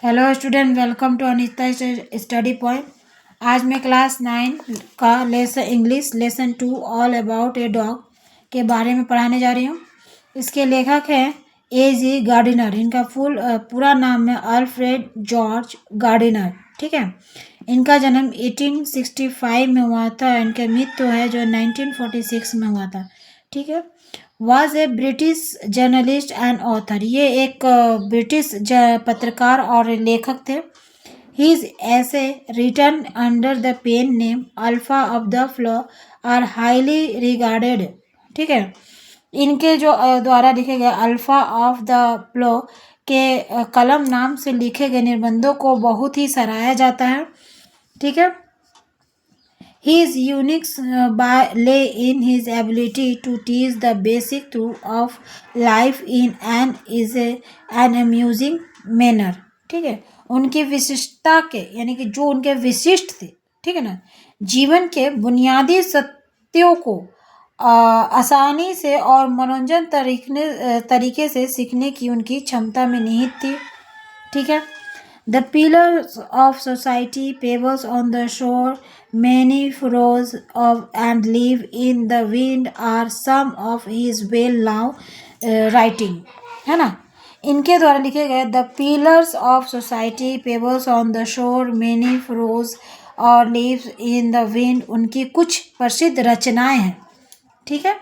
Hello student, welcome to Anita study point. आज मैं class 9 का English lesson 2 all about a dog के बारे में पढ़ाने जा रही हूँ। इसके लेखक हैं A.G. गार्डिनर। इनका पूरा नाम है अल्फ्रेड जॉर्ज गार्डिनर। ठीक है। इनका जन्म 1865 में हुआ था। इनका मृत्यु है जो 1946 में हुआ था। ठीक है। Was a British journalist and author. ये एक ब्रिटिश पत्रकार और लेखक थे। His essay written under the pen name Alpha of the Flow are highly regarded। ठीक है। इनके जो द्वारा लिखे गए अल्फा ऑफ द फ्लो के कलम नाम से लिखे गए निबंधों को बहुत ही सराहा जाता है। ठीक है। His unique lay in his ability to teach the basic truth of life in an amusing manner। ठीक है। उनकी विशिष्टता के यानी कि जो उनके विशिष्ट थे, ठीक है ना, जीवन के बुनियादी सत्यों को आसानी से और मनोरंजन तरीके से सीखने की उनकी क्षमता में निहित थी। ठीक है। The pillars of society, pebbles on the shore, many furrows and leaf in the wind are some of his well-known writing। है ना। इनके द्वारा लिखे गए the pillars of society, pebbles on the shore, many furrows और leaves in the wind उनकी कुछ प्रसिद्ध रचनाएं हैं। ठीक है।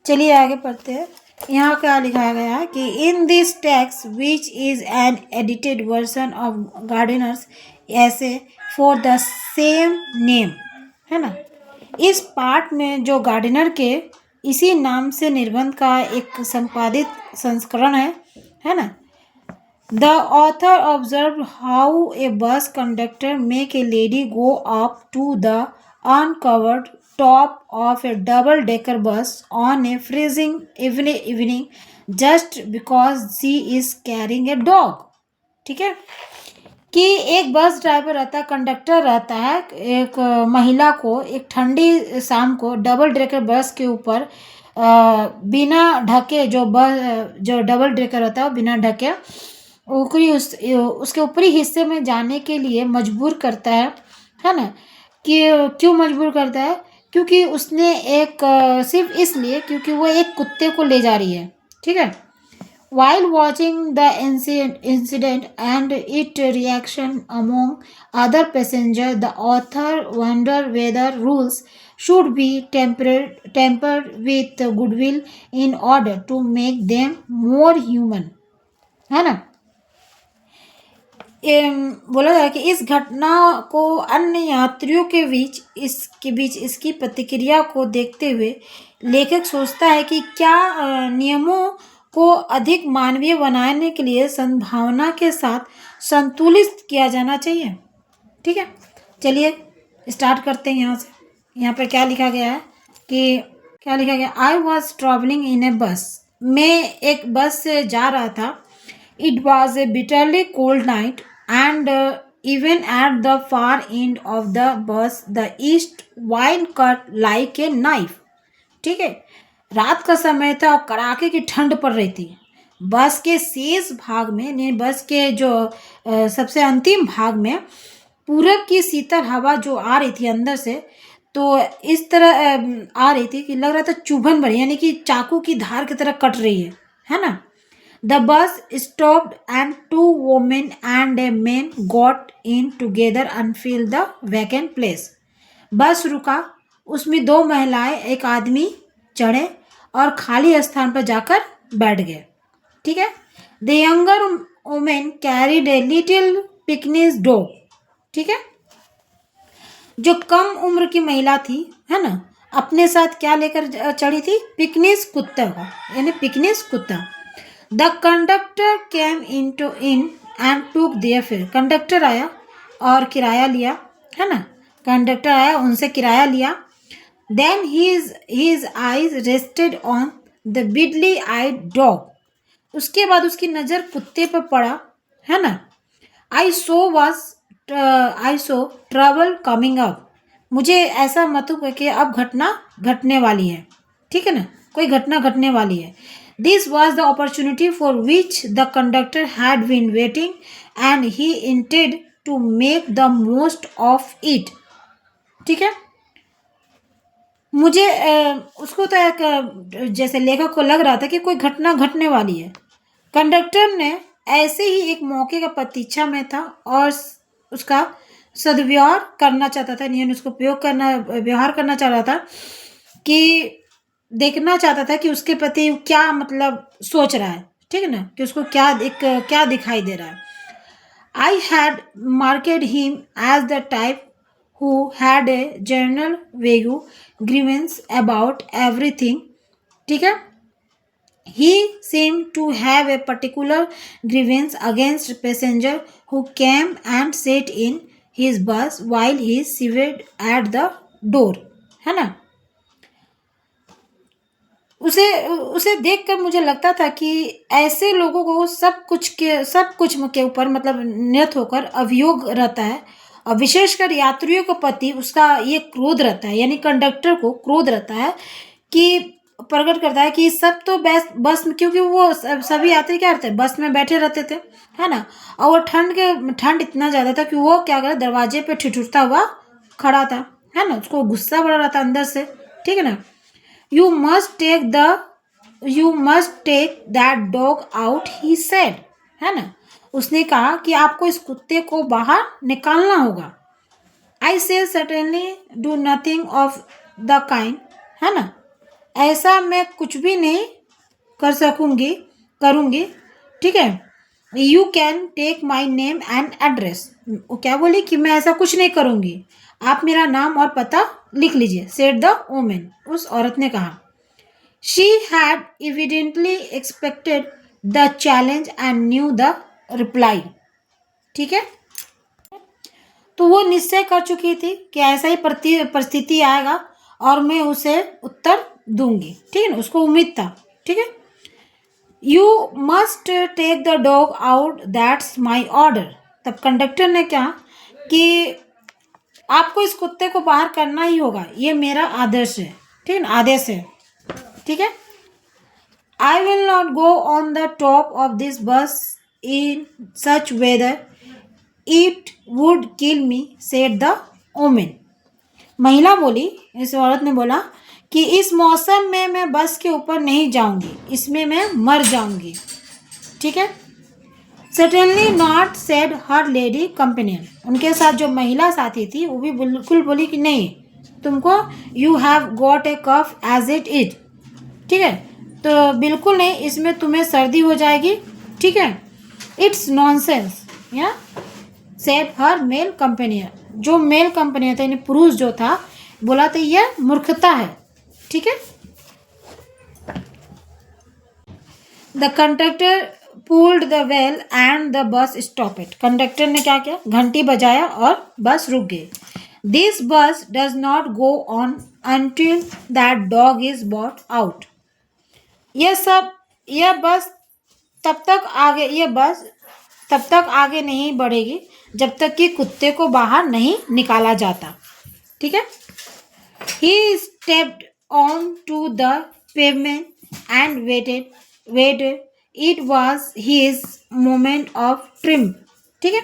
चलिए आगे पढ़ते हैं। यहाँ क्या लिखा गया है कि in this text which is an edited version of Gardiner's essay for the same name. है ना। इस पाठ में जो गार्डिनर के इसी नाम से निबंध का एक संपादित संस्करण है ना। The author observe how a bus conductor make a lady go up to the uncovered top of a double decker bus on a freezing evening just because she is carrying a dog। ठीक है। कि एक bus driver रहता है, conductor रहता है, एक महिला को एक ठंडी शाम को डबल डेकर बस के ऊपर बिना ढके जो डबल डेकर होता है वो बिना ढके उसके ऊपरी हिस्से में जाने के लिए मजबूर करता है ना। कि क्यों मजबूर करता है? क्योंकि उसने सिर्फ इसलिए क्योंकि वो एक कुत्ते को ले जा रही है। ठीक है। While watching the incident and its reaction among other passengers, the author wondered whether rules should be tempered with goodwill in order to make them more human। है ना। बोला जाए कि इस घटना को अन्य यात्रियों के बीच इसकी प्रतिक्रिया को देखते हुए लेखक सोचता है कि क्या नियमों को अधिक मानवीय बनाने के लिए संभावना के साथ संतुलित किया जाना चाहिए। ठीक है। चलिए स्टार्ट करते हैं यहाँ से। यहाँ पर क्या लिखा गया है कि आई वॉज ट्रेवलिंग इन ए बस। मैं एक बस से जा रहा था। It was a bitterly cold night and even at the far end of the bus the east wind cut like a knife। ठीक है। रात का समय था और कड़ाके की ठंड पड़ रही थी। बस के शेष भाग में बस के जो सबसे अंतिम भाग में पूरब की शीतल हवा जो आ रही थी अंदर से, तो इस तरह आ रही थी कि लग रहा था चुभन भरी यानी कि चाकू की धार की तरह कट रही है ना। The bus stopped and two women and a man got in together and filled the vacant place। बस रुका, उसमें दो महिलाएं एक आदमी चढ़े और खाली स्थान पर जाकर बैठ गए। ठीक है। The younger woman carried a little Pekingese dog। ठीक है। जो कम उम्र की महिला थी, है ना, अपने साथ क्या लेकर चढ़ी थी? पिकनीज कुत्ता का, यानी पिकनीज कुत्ता। The conductor came in and टूक देयर फेयर। कंडक्टर आया और किराया लिया, है ना। कंडक्टर आया, उनसे किराया लिया। Then his eyes rested on the beady eyed dog. उसके बाद उसकी नज़र कुत्ते पर पड़ा, है ना। I saw trouble coming up. मुझे ऐसा मतलब है कि अब घटना घटने वाली है। ठीक है ना, कोई घटना घटने वाली है। This was the opportunity for which the conductor had been waiting and he intend to make the most of it. ठीक है, मुझे उसको तो एक जैसे लेखक को लग रहा था कि कोई घटना घटने वाली है। कंडक्टर ने ऐसे ही एक मौके का प्रतीक्षा में था और उसका सदुपयोग करना चाहता था, यानी उसको व्यवहार करना चाह रहा था कि देखना चाहता था कि उसके प्रति क्या मतलब सोच रहा है। ठीक है ना, कि उसको क्या दिखाई दे रहा है। I had marked him as the type who had a general vague grievance about everything। ठीक है, he seemed to have a particular grievance against passenger who came and sat in his bus while he shivered at the door। है ना, उसे उसे देखकर मुझे लगता था कि ऐसे लोगों को सब कुछ के ऊपर मतलब नियत होकर अभियोग रहता है, और विशेषकर यात्रियों के प्रति उसका ये क्रोध रहता है, यानी कंडक्टर को क्रोध रहता है कि प्रकट करता है कि सब तो बस में, क्योंकि वो सभी यात्री क्या रहते हैं, बस में बैठे रहते थे, है ना, और वो ठंड इतना ज़्यादा था कि वो क्या करे, दरवाजे पे ठिठुरता हुआ खड़ा था, है ना, उसको गुस्सा बढ़ रहा था अंदर से। ठीक है ना, You must take that dog out, he said। है ना, उसने कहा कि आपको इस कुत्ते को बाहर निकालना होगा। I said certainly do nothing of the kind। है ना, ऐसा मैं कुछ भी नहीं करूँगी। ठीक है, You can take my name and address। वो क्या बोली कि मैं ऐसा कुछ नहीं करूँगी, आप मेरा नाम और पता लिख लीजिए, said the woman। उस औरत ने कहा। She had evidently expected the challenge and knew the reply। ठीक है, तो वो निश्चय कर चुकी थी कि ऐसा ही परिस्थिति आएगा और मैं उसे उत्तर दूंगी। ठीक है ना, उसको उम्मीद था। ठीक है, you must take the dog out, that's my order. तब कंडक्टर ने कहा कि आपको इस कुत्ते को बाहर करना ही होगा, ये मेरा आदेश है। ठीक है ना, आदेश है। ठीक है, I will not go on the top of this bus in such weather, it would kill me, said the woman। महिला बोली, इस औरत ने बोला कि इस मौसम में मैं बस के ऊपर नहीं जाऊंगी, इसमें मैं मर जाऊंगी। ठीक है, certainly not, said her lady companion। उनके साथ जो महिला साथी थी वो भी बिल्कुल बोली कि नहीं, तुमको you have got a cough as it is। ठीक है, तो बिल्कुल नहीं, इसमें तुम्हें सर्दी हो जाएगी। ठीक है, इट्स नॉनसेंस या सेड हर मेल कंपेनियर। जो मेल कंपेनियर था, यानी पुरुष जो था, बोला तो यह मूर्खता है। ठीक है, the conductor pulled the bell and the bus stopped. Conductor ने क्या किया, घंटी बजाया और बस रुक गई। दिस बस does not go on until that dog is bought out. यह बस तब तक आगे नहीं बढ़ेगी जब तक कि कुत्ते को बाहर नहीं निकाला जाता। ठीक है, he stepped on to the pavement and waited। it was his moment of triumph। ठीक है,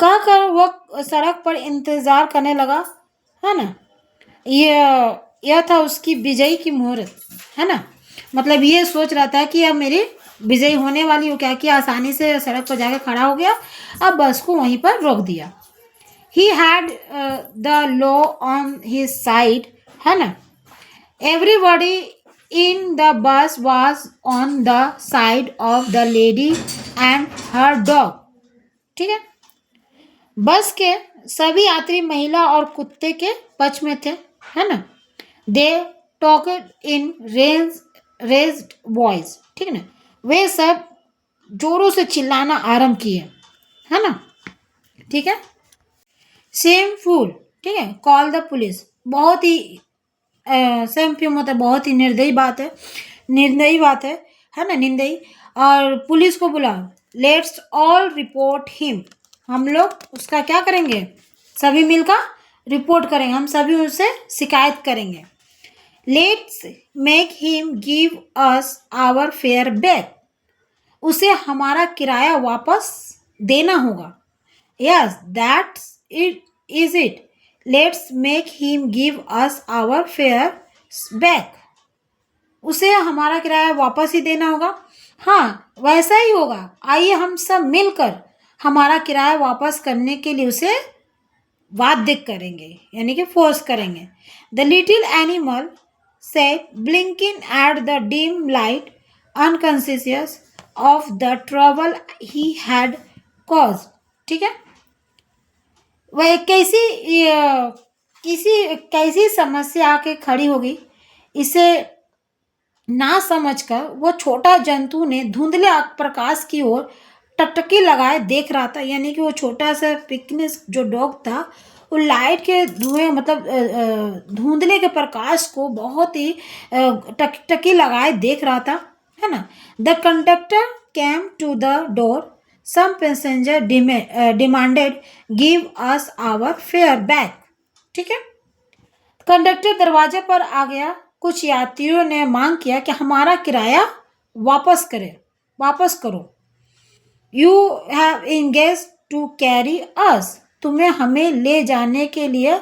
कहकर वो सड़क पर इंतजार करने लगा, है ना, यह था उसकी विजयी की मुहूर्त। है ना, मतलब ये सोच रहा था कि अब मेरी विजयी होने वाली हो। क्या किया, आसानी से सड़क पर जाकर खड़ा हो गया, अब बस को वहीं पर रोक दिया। He had the law on his side. है ना, everybody in the bus was on the side of the lady and her dog. ठीक है, बस के सभी यात्री महिला और कुत्ते के पक्ष में थे। है ना, they talked in raised voice. ठीक है ना, वे सब जोरों से चिल्लाना आरंभ किए। है ना, ठीक है, सेम फूल। ठीक है, कॉल द पुलिस। बहुत ही सेम फ्यूम होता है, बहुत ही निर्दयी बात है ना, निर्दयी। और पुलिस को बुला, लेट्स ऑल रिपोर्ट हिम। हम लोग उसका क्या करेंगे, सभी मिलकर रिपोर्ट करेंगे, हम सभी उससे शिकायत करेंगे। Let's make him give us our fare back. उसे हमारा किराया वापस देना होगा। Yes that's it is it. Let's make him give us our fare back. उसे हमारा किराया वापस ही देना होगा। हाँ वैसा ही होगा, आइए हम सब मिलकर हमारा किराया वापस करने के लिए उसे बाध्य करेंगे, यानी कि फोर्स करेंगे। The little animal said blinking at the dim light unconscious of the trouble he had cause. ठीक है, वह कैसी समस्या आके खड़ी होगी इसे ना समझकर वो छोटा जंतु ने धुंधले प्रकाश की ओर टकटकी लगाए देख रहा था। यानी कि वो छोटा सा पिकनिक जो डॉग था वो लाइट के धुएं मतलब धुंधले के प्रकाश को बहुत ही टकटकी लगाए देख रहा था, है ना। The conductor came to the door. Some passenger demanded give us our fare back. ठीक है, कंडक्टर दरवाजे पर आ गया। कुछ यात्रियों ने मांग किया कि हमारा किराया वापस करो। You have engage to carry us. तुम्हें हमें ले जाने के लिए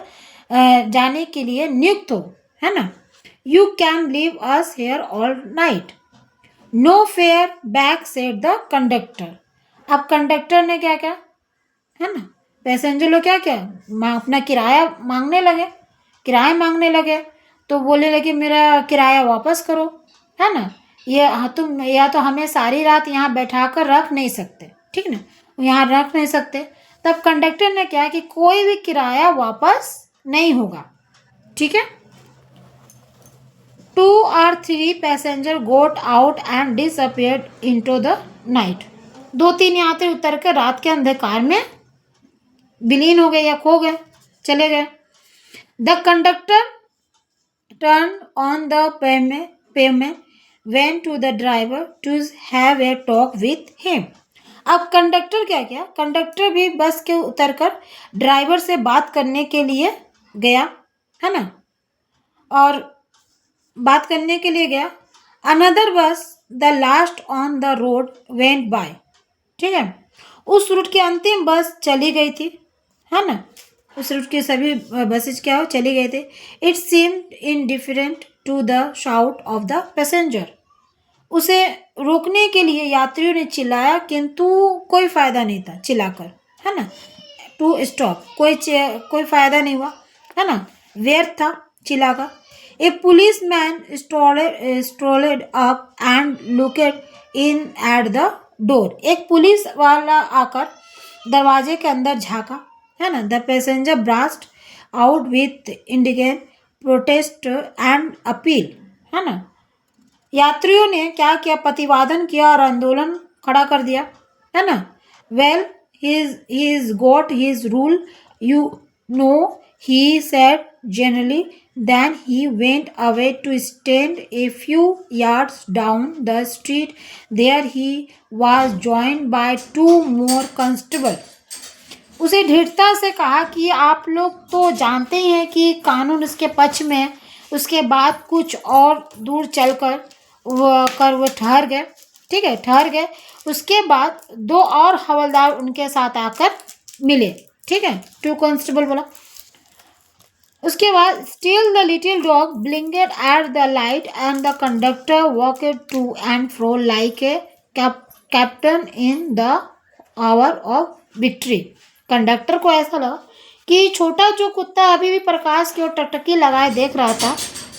नियुक्त हो, है ना। You can leave us here all night. No fare back said the conductor. अब कंडक्टर ने क्या क्या, है ना, पैसेंजर लोग क्या अपना किराया मांगने लगे। तो बोलने लगे मेरा किराया वापस करो, है ना। तुम या तो हमें सारी रात यहाँ बैठा कर रख नहीं सकते, ठीक ना, यहाँ रख नहीं सकते। तब कंडक्टर ने क्या कि कोई भी किराया वापस नहीं होगा। ठीक है, 2 or 3 passenger got out and disappeared into the night. 2-3 यात्री उतर कर रात के अंधकार में विलीन हो गए या खो गए, चले गए। The conductor turn on the payment went to the driver to have a talk with him. अब कंडक्टर क्या कंडक्टर भी बस के उतरकर ड्राइवर से बात करने के लिए गया, है ना, और बात करने के लिए गया। अनदर बस the last on the road went by. ठीक है, उस रूट की अंतिम बस चली गई थी, है ना, उस रूट की सभी बसेज क्या हो चली गए थे। It seemed indifferent to the shout of the passenger. उसे रोकने के लिए यात्रियों ने चिल्लाया किंतु कोई फायदा नहीं था चिल्लाकर, है ना। टू स्टॉप, कोई फायदा नहीं हुआ, है ना, व्यर्थ था चिल्लाकर। A policeman strolled up and looked in at the door. एक पुलिस वाला आकर दरवाजे के अंदर झांका, है ना। The passenger burst out with indignant protest and appeal, है ना। यात्रियों ने क्या किया, प्रतिवादन किया और आंदोलन खड़ा कर दिया, है ना। Well he's got his rule, you know, he said generally. Then he went away to stand a few yards down the street. There he was joined by 2 more constables. उसे दृढ़ता से कहा कि आप लोग तो जानते ही हैं कि कानून उसके पक्ष में है। उसके बाद कुछ और दूर चलकर वो ठहर गए, ठीक है, ठहर गए। उसके बाद 2 और हवलदार उनके साथ आकर मिले, ठीक है, 2 कांस्टेबल बोला। उसके बाद still the little dog blinked at the light and the conductor walked to and fro like a captain in the hour of victory. Conductor को ऐसा लगा कि छोटा जो कुत्ता अभी भी प्रकाश की ओर टकटकी लगाए देख रहा था,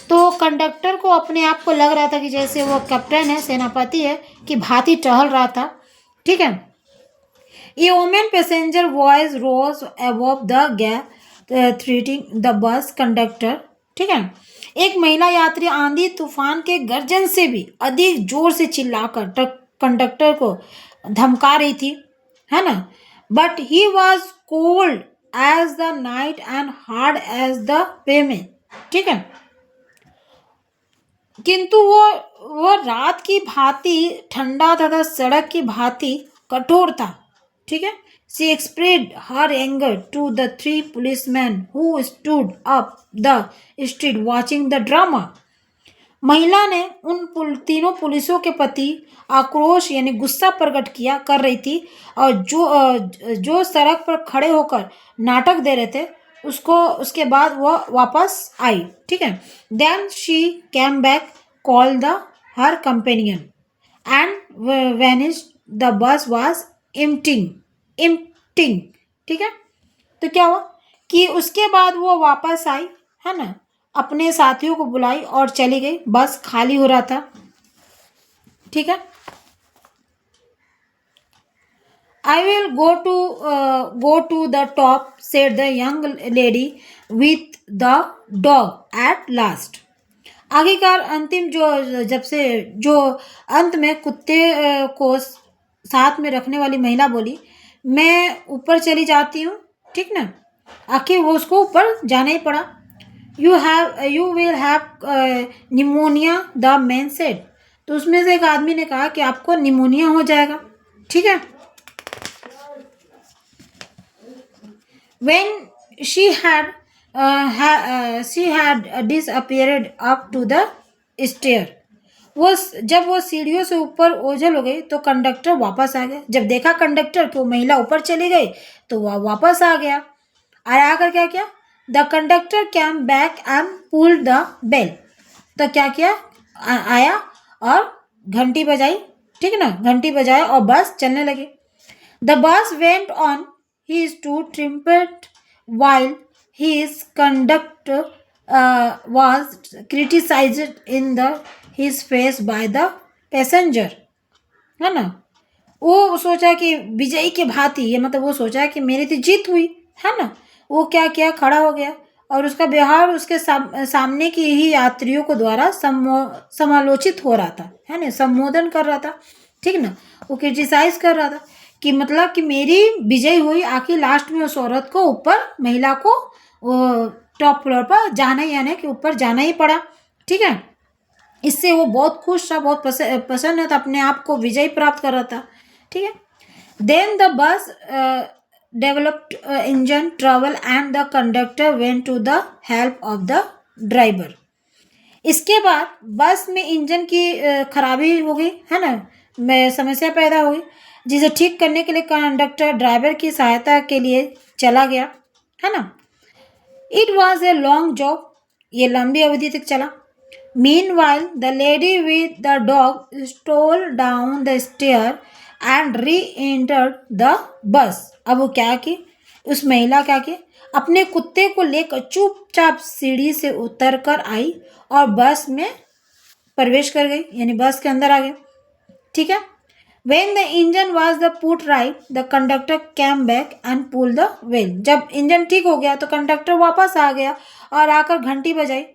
तो कंडक्टर को अपने आप को लग रहा था कि जैसे वो कैप्टन है, सेनापति है, कि भांति टहल रहा था, ठीक है। A women passenger voice rose above the gap threatening the bus conductor. ठीक है, एक महिला यात्री आंधी तूफान के गर्जन से भी अधिक जोर से चिल्लाकर कंडक्टर को धमका रही थी, है ना। But he was cold as the night and hard as the payment. ठीक है, किंतु वो रात की भांति ठंडा तथा सड़क की भांति कठोर था, ठीक है। She expressed her anger to the 3 policeman who stood up the street watching the drama. महिला ने उन तीनों पुलिसों के प्रति आक्रोश यानी गुस्सा प्रकट किया कर रही थी और जो सड़क पर खड़े होकर नाटक दे रहे थे उसके बाद वह वापस आई। ठीक है। Then she came back, call the her companion and vanish the bus was emptying. ठीक है। तो क्या हुआ कि उसके बाद वो वापस आई, है ना, अपने साथियों को बुलाई और चली गई। बस खाली हो रहा था। ठीक है। I will go to the top said the young lady with the dog at last. आखिरकार अंतिम जो अंत में कुत्ते को साथ में रखने वाली महिला बोली, मैं ऊपर चली जाती हूँ। ठीक ना। आखिर वो उसको ऊपर जाना ही पड़ा। You will have pneumonia the man said. तो उसमें से एक आदमी ने कहा कि आपको निमोनिया हो जाएगा। ठीक है। When she had disappeared up to the stair। जब वो सीढ़ियों से ऊपर ओझल हो गई तो कंडक्टर वापस आ गया। जब देखा कंडक्टर तो महिला ऊपर चली गई तो वह वापस आ गया। और आकर क्या किया, the conductor came back and pulled the bell. तो क्या किया, आया और घंटी बजाई। ठीक है ना, घंटी बजाया और बस चलने लगी। The bus went on. He stood triumphant while his conduct was criticized in his face by the passenger। है ना। वो सोचा कि विजयी के भांति, ये मतलब वो सोचा कि मेरी तो जीत हुई, है ना। वो क्या किया, खड़ा हो गया और उसका व्यवहार उसके सामने की ही यात्रियों को द्वारा समालोचित हो रहा था, है ना, संबोधन कर रहा था। ठीक ना। वो क्रिटिसाइज कर रहा था कि मतलब कि मेरी विजय हुई। आखिर लास्ट में उस औरत को ऊपर, महिला को टॉप फ्लोर पर जाना ही, यानी कि ऊपर जाना ही पड़ा। ठीक है। इससे वो बहुत खुश था, बहुत प्रसन्न था, अपने आप को विजय प्राप्त कर रहा था। ठीक है। Then the bus developed engine trouble and the conductor went to the help of the driver. इसके बाद बस में इंजन की खराबी हो गई, है ना, समस्या पैदा हुई, जिसे ठीक करने के लिए कंडक्टर ड्राइवर की सहायता के लिए चला गया, है ना। It was a long job. ये लंबी अवधि तक चला। Meanwhile the lady with the dog stole down the stair and re entered the bus. अब वो क्या की, उस महिला क्या की, अपने कुत्ते को लेकर चुपचाप सीढ़ी से उतर कर आई और बस में प्रवेश कर गई, यानी बस के अंदर आ गई। ठीक है। When the engine was the put right, the conductor came back and pulled the wheel। जब इंजन ठीक हो गया तो कंडक्टर वापस आ गया और आकर घंटी बजाई,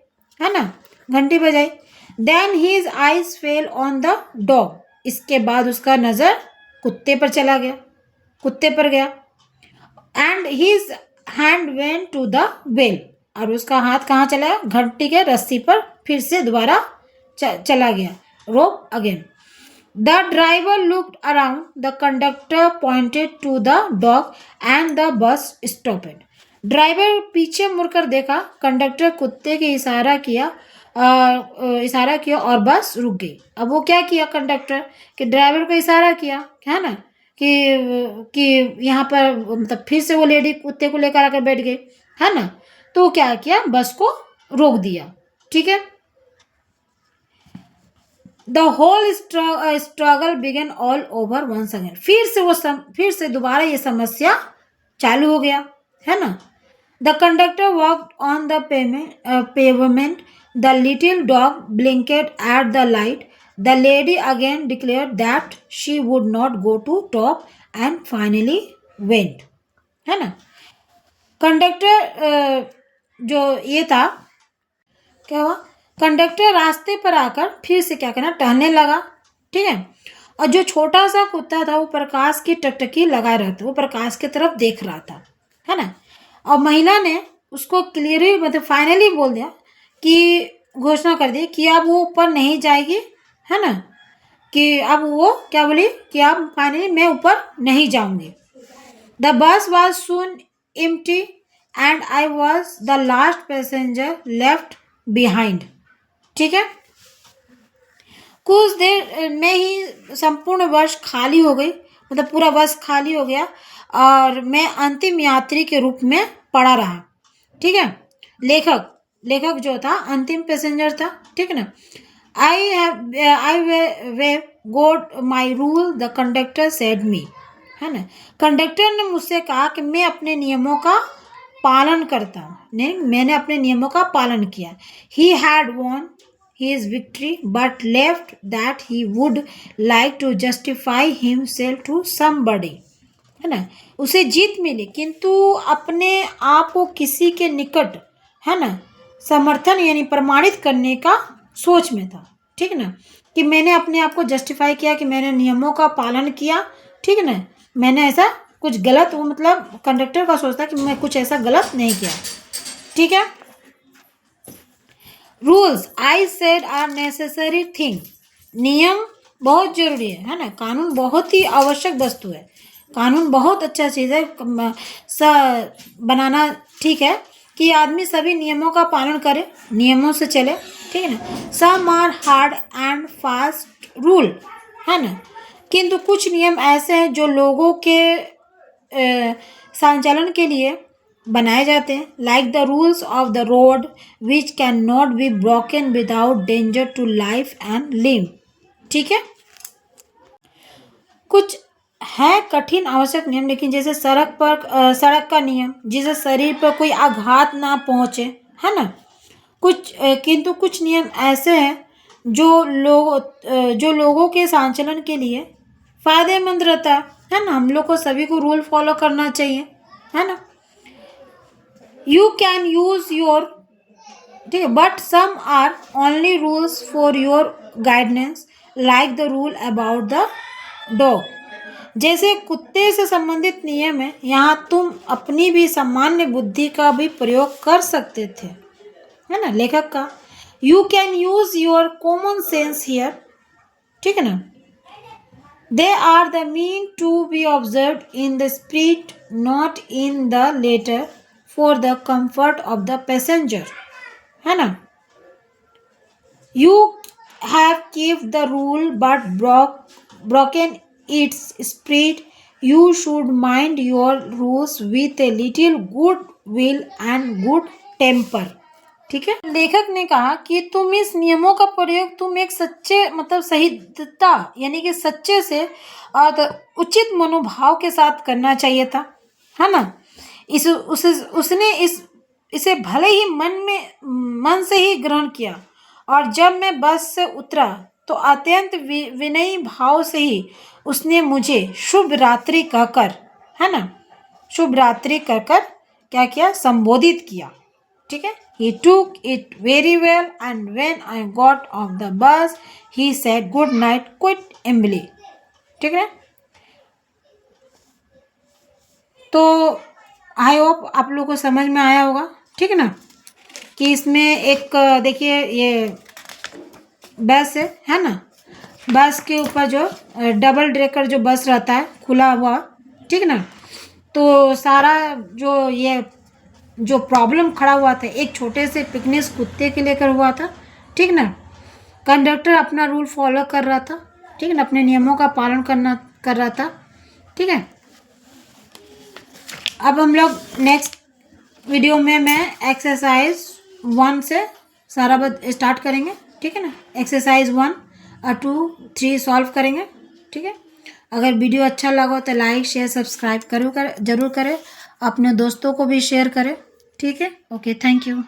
है ना, घंटी बजाई। Then his eyes fell on the dog। इसके बाद उसका नजर कुत्ते पर चला गया, कुत्ते पर गया। And his hand went to the wheel। और उसका हाथ कहाँ चला गया, घंटी के रस्सी पर फिर से दोबारा चला गया, रोप again. The driver looked around, the conductor pointed to the dog and the bus stopped। Driver पीछे मुड़कर देखा, कंडक्टर कुत्ते के इशारा किया और बस रुक गई। अब वो क्या किया कंडक्टर, कि ड्राइवर को इशारा किया, है ना, कि यहाँ पर मतलब फिर से वो लेडी कुत्ते को लेकर आकर बैठ गई, है ना। तो क्या किया, बस को रोक दिया। ठीक है। The whole struggle began all over once again. फिर से दोबारा ये समस्या चालू हो गया, है ना। The conductor walked on the pavement. The little dog blinked at the light. The lady again declare that she would not go to top and finally went, है ना। कंडक्टर जो ये था, क्या हुआ, कंडक्टर रास्ते पर आकर फिर से क्या करना, टहलने लगा। ठीक है। और जो छोटा सा कुत्ता था वो प्रकाश की टकटकी लगाए रहता, वो प्रकाश की तरफ देख रहा था, है ना। और महिला ने उसको क्लियरली मतलब फाइनली बोल दिया कि घोषणा कर दी कि अब वो ऊपर नहीं जाएगी, है ना, कि अब वो क्या बोली कि अब फाइनली मैं ऊपर नहीं जाऊंगी। The bus was soon empty and I was the last passenger left behind. ठीक है। कुछ देर में ही संपूर्ण बस खाली हो गई, मतलब पूरा बस खाली हो गया और मैं अंतिम यात्री के रूप में पड़ा रहा। ठीक है, लेखक जो था अंतिम पैसेंजर था। ठीक है ना। I've got my rule the conductor said me, है ना। कंडक्टर ने मुझसे कहा कि मैं अपने नियमों का पालन करता हूँ, नहीं मैंने अपने नियमों का पालन किया। He had won his victory but left that he would like to justify himself to somebody, है ना। उसे जीत मिली किंतु अपने आप को किसी के निकट, है ना, समर्थन यानी प्रमाणित करने का सोच में था। ठीक है ना, कि मैंने अपने आप को जस्टिफाई किया कि मैंने नियमों का पालन किया। ठीक है ना, मैंने ऐसा कुछ गलत, वो मतलब कंडक्टर का सोचता कि मैं कुछ ऐसा गलत नहीं किया। ठीक है। Rules I said are necessary thing, नियम बहुत जरूरी है ना। कानून बहुत ही आवश्यक वस्तु है, कानून बहुत अच्छा चीज़ है बनाना। ठीक है, कि आदमी सभी नियमों का पालन करे, नियमों से चले। ठीक है ना। Some are hard and fast rule, है ना, किंतु कुछ नियम ऐसे हैं जो लोगों के संचालन के लिए बनाए जाते हैं। Like the rules of the road which can not be broken without danger to life and limb. ठीक है, कुछ है कठिन आवश्यक नियम, लेकिन जैसे सड़क का नियम जिससे शरीर पर कोई आघात ना पहुंचे, है ना। किंतु कुछ नियम ऐसे हैं जो लोगों के संचालन के लिए फायदेमंद रहता है ना। हम लोग को सभी को रूल फॉलो करना चाहिए, है ना। यू कैन यूज योर, ठीक है, but some are only rules for your guidance, like the rule about the dog. जैसे कुत्ते से संबंधित नियम है, यहाँ तुम अपनी भी सामान्य बुद्धि का भी प्रयोग कर सकते थे, है ना, लेखक का। You can use your common sense here. ठीक है ना। They are the mean to be observe in the spirit not in the letter for the comfort of the passenger, है ना। You have keep the rule but broken its spirit, you should mind your rules with a little good will and good temper. ठीक है, लेखक ने कहा कि तुम इस नियमों का प्रयोग तुम एक सच्चे, मतलब सहीता यानी कि सच्चे से और उचित मनोभाव के साथ करना चाहिए था, है ना। उसने इसे भले ही मन से ही ग्रहण किया, और जब मैं बस से उतरा तो अत्यंत विनयी भाव से ही उसने मुझे शुभ रात्रि कहकर, है ना, शुभ रात्रि कहकर क्या किया, संबोधित किया। ठीक है। He took it very well and when I got off the bus he said good night quite Emily। ठीक है। तो आई होप आप लोगों को समझ में आया होगा। ठीक है ना, कि इसमें एक देखिए ये बस है ना, बस के ऊपर जो डबल डेकर जो बस रहता है खुला हुआ, ठीक है ना। तो सारा जो प्रॉब्लम खड़ा हुआ था एक छोटे से पिकनिक कुत्ते के लेकर हुआ था। ठीक ना। कंडक्टर अपना रूल फॉलो कर रहा था, ठीक है ना, अपने नियमों का पालन कर रहा था। ठीक है। अब हम लोग नेक्स्ट वीडियो में मैं एक्सरसाइज 1 से सारा स्टार्ट करेंगे। ठीक है ना, एक्सरसाइज 1 और 2, 3 सॉल्व करेंगे। ठीक है। अगर वीडियो अच्छा लगा तो लाइक शेयर सब्सक्राइब जरूर करें, अपने दोस्तों को भी शेयर करें। ठीक है। Okay, thank you.